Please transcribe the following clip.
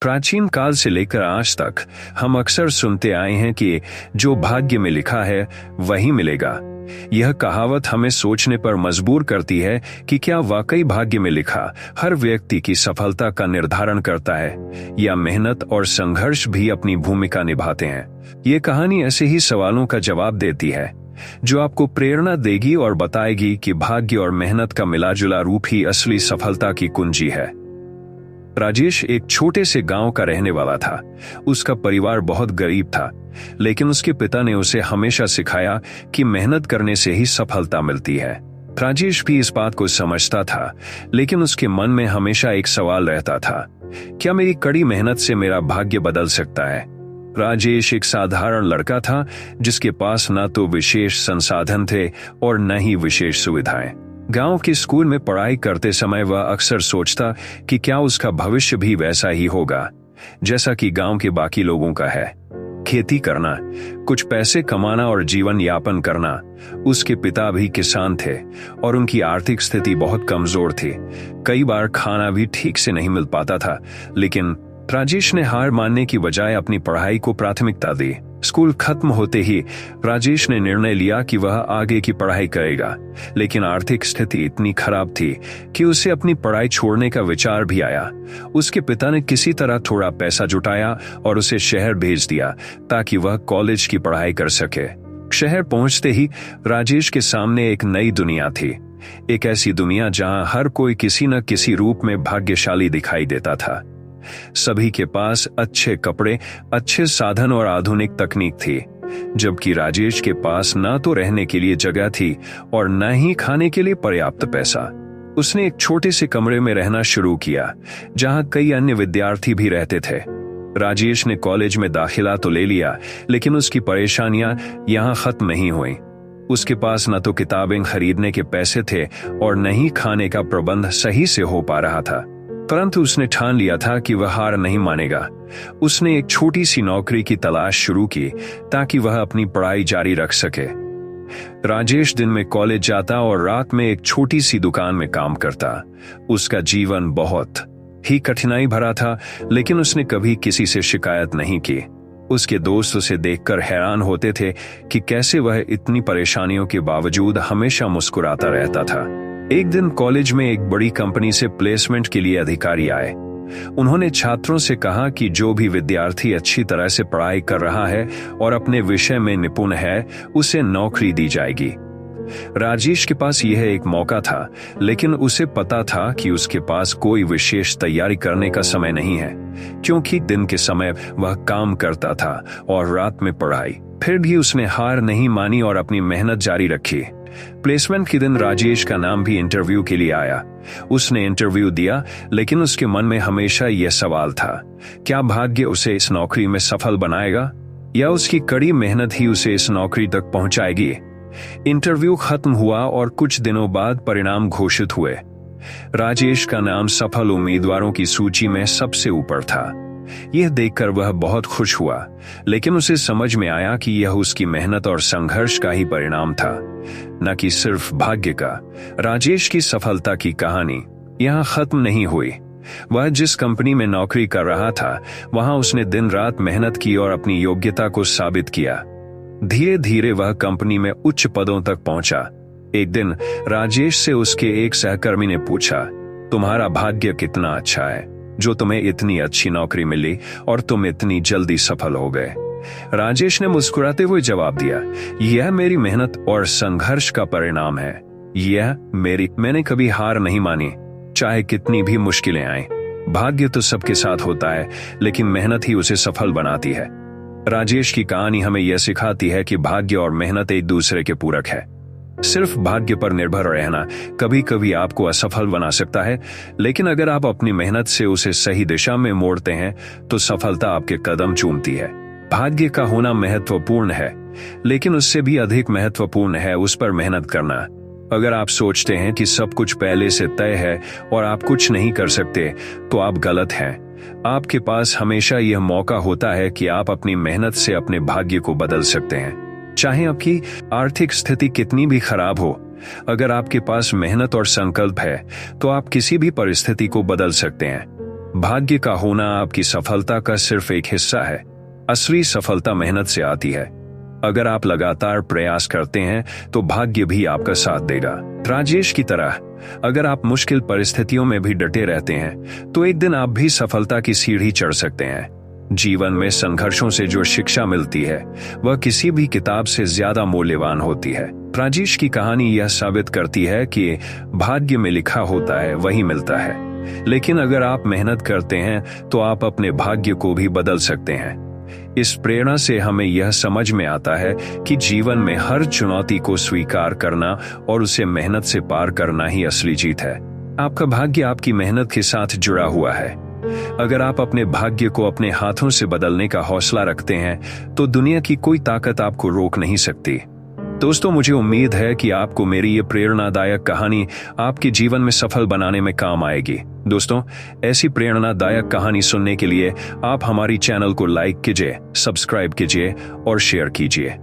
प्राचीन काल से लेकर आज तक हम अक्सर सुनते आए हैं कि जो भाग्य में लिखा है वही मिलेगा। यह कहावत हमें सोचने पर मजबूर करती है कि क्या वाकई भाग्य में लिखा हर व्यक्ति की सफलता का निर्धारण करता है, या मेहनत और संघर्ष भी अपनी भूमिका निभाते हैं। ये कहानी ऐसे ही सवालों का जवाब देती है जो आपको प्रेरणा देगी और बताएगी कि भाग्य और मेहनत का मिलाजुला रूप ही असली सफलता की कुंजी है। राजेश एक छोटे से गांव का रहने वाला था। उसका परिवार बहुत गरीब था, लेकिन उसके पिता ने उसे हमेशा सिखाया कि मेहनत करने से ही सफलता मिलती है। राजेश भी इस बात को समझता था, लेकिन उसके मन में हमेशा एक सवाल रहता था, क्या मेरी कड़ी मेहनत से मेरा भाग्य बदल सकता है? राजेश एक साधारण लड़का था जिसके पास न तो विशेष संसाधन थे और न ही विशेष सुविधाएं। गांव के स्कूल में पढ़ाई करते समय वह अक्सर सोचता कि क्या उसका भविष्य भी वैसा ही होगा जैसा कि गांव के बाकी लोगों का है। खेती करना, कुछ पैसे कमाना और जीवन यापन करना। उसके पिता भी किसान थे और उनकी आर्थिक स्थिति बहुत कमजोर थी। कई बार खाना भी ठीक से नहीं मिल पाता था, लेकिन राजेश ने हार मानने की बजाय अपनी पढ़ाई को प्राथमिकता दी। स्कूल खत्म होते ही राजेश ने निर्णय लिया कि वह आगे की पढ़ाई करेगा, लेकिन आर्थिक स्थिति इतनी खराब थी कि उसे अपनी पढ़ाई छोड़ने का विचार भी आया। उसके पिता ने किसी तरह थोड़ा पैसा जुटाया और उसे शहर भेज दिया ताकि वह कॉलेज की पढ़ाई कर सके। शहर पहुंचते ही राजेश के सामने एक नई दुनिया थी, एक ऐसी दुनिया जहां हर कोई किसी न किसी रूप में भाग्यशाली दिखाई देता था। सभी के पास अच्छे कपड़े, अच्छे साधन और आधुनिक तकनीक थी, जबकि राजेश के पास ना तो रहने के लिए जगह थी और न ही खाने के लिए पर्याप्त पैसा। उसने एक छोटे से कमरे में रहना शुरू किया जहां कई अन्य विद्यार्थी भी रहते थे। राजेश ने कॉलेज में दाखिला तो ले लिया, लेकिन उसकी परेशानियां यहां खत्म नहीं हुई। उसके पास न तो किताबें खरीदने के पैसे थे और न ही खाने का प्रबंध सही से हो पा रहा था। परंतु उसने ठान लिया था कि वह हार नहीं मानेगा। उसने एक छोटी सी नौकरी की तलाश शुरू की ताकि वह अपनी पढ़ाई जारी रख सके। राजेश दिन में कॉलेज जाता और रात में एक छोटी सी दुकान में काम करता। उसका जीवन बहुत ही कठिनाई भरा था, लेकिन उसने कभी किसी से शिकायत नहीं की। उसके दोस्त उसे देखकर हैरान होते थे कि कैसे वह इतनी परेशानियों के बावजूद हमेशा मुस्कुराता रहता था। एक दिन कॉलेज में एक बड़ी कंपनी से प्लेसमेंट के लिए अधिकारी आए। उन्होंने छात्रों से कहा कि जो भी विद्यार्थी अच्छी तरह से पढ़ाई कर रहा है और अपने विषय में निपुण है, उसे नौकरी दी जाएगी। राजेश के पास यह एक मौका था, लेकिन उसे पता था कि उसके पास कोई विशेष तैयारी करने का समय नहीं है, क्योंकि दिन के समय वह काम करता था और रात में पढ़ाई। फिर भी उसने हार नहीं मानी और अपनी मेहनत जारी रखी। प्लेसमेंट के दिन राजेश का नाम भी इंटरव्यू के लिए आया। उसने इंटरव्यू दिया, लेकिन उसके मन में हमेशा यह सवाल था, क्या भाग्य उसे इस नौकरी में सफल बनाएगा या उसकी कड़ी मेहनत ही उसे इस नौकरी तक पहुंचाएगी? इंटरव्यू खत्म हुआ और कुछ दिनों बाद परिणाम घोषित हुए। राजेश का नाम सफल उम्मीदवारों की सूची में सबसे ऊपर था। यह देखकर वह बहुत खुश हुआ, लेकिन उसे समझ में आया कि यह उसकी मेहनत और संघर्ष का ही परिणाम था, न कि सिर्फ भाग्य का। राजेश की सफलता की कहानी यहाँ खत्म नहीं हुई। वह जिस कंपनी में नौकरी कर रहा था, वहां उसने दिन रात मेहनत की और अपनी योग्यता को साबित किया। धीरे धीरे वह कंपनी में उच्च पदों तक पहुंचा। एक दिन राजेश से उसके एक सहकर्मी ने पूछा, तुम्हारा भाग्य कितना अच्छा है जो तुम्हें इतनी अच्छी नौकरी मिली और तुम इतनी जल्दी सफल हो गए। राजेश ने मुस्कुराते हुए जवाब दिया, यह मेरी मेहनत और संघर्ष का परिणाम है। मैंने कभी हार नहीं मानी, चाहे कितनी भी मुश्किलें आए। भाग्य तो सबके साथ होता है, लेकिन मेहनत ही उसे सफल बनाती है। राजेश की कहानी हमें यह सिखाती है कि भाग्य और मेहनत एक दूसरे के पूरक है। सिर्फ भाग्य पर निर्भर रहना कभी कभी आपको असफल बना सकता है, लेकिन अगर आप अपनी मेहनत से उसे सही दिशा में मोड़ते हैं तो सफलता आपके कदम चूमती है। भाग्य का होना महत्वपूर्ण है, लेकिन उससे भी अधिक महत्वपूर्ण है उस पर मेहनत करना। अगर आप सोचते हैं कि सब कुछ पहले से तय है और आप कुछ नहीं कर सकते, तो आप गलत हैं। आपके पास हमेशा यह मौका होता है कि आप अपनी मेहनत से अपने भाग्य को बदल सकते हैं। चाहे आपकी आर्थिक स्थिति कितनी भी खराब हो, अगर आपके पास मेहनत और संकल्प है तो आप किसी भी परिस्थिति को बदल सकते हैं। भाग्य का होना आपकी सफलता का सिर्फ एक हिस्सा है। असली सफलता मेहनत से आती है। अगर आप लगातार प्रयास करते हैं तो भाग्य भी आपका साथ देगा। राजेश की तरह अगर आप मुश्किल परिस्थितियों में भी डटे रहते हैं तो एक दिन आप भी सफलता की सीढ़ी चढ़ सकते हैं। जीवन में संघर्षों से जो शिक्षा मिलती है वह किसी भी किताब से ज्यादा मूल्यवान होती है। राजेश की कहानी यह साबित करती है कि भाग्य में लिखा होता है वही मिलता है, लेकिन अगर आप मेहनत करते हैं तो आप अपने भाग्य को भी बदल सकते हैं। इस प्रेरणा से हमें यह समझ में आता है कि जीवन में हर चुनौती को स्वीकार करना और उसे मेहनत से पार करना ही असली जीत है। आपका भाग्य आपकी मेहनत के साथ जुड़ा हुआ है। अगर आप अपने भाग्य को अपने हाथों से बदलने का हौसला रखते हैं तो दुनिया की कोई ताकत आपको रोक नहीं सकती। दोस्तों, मुझे उम्मीद है कि आपको मेरी ये प्रेरणादायक कहानी आपके जीवन में सफल बनाने में काम आएगी। दोस्तों, ऐसी प्रेरणादायक कहानी सुनने के लिए आप हमारी चैनल को लाइक कीजिए, सब्सक्राइब कीजिए और शेयर कीजिए।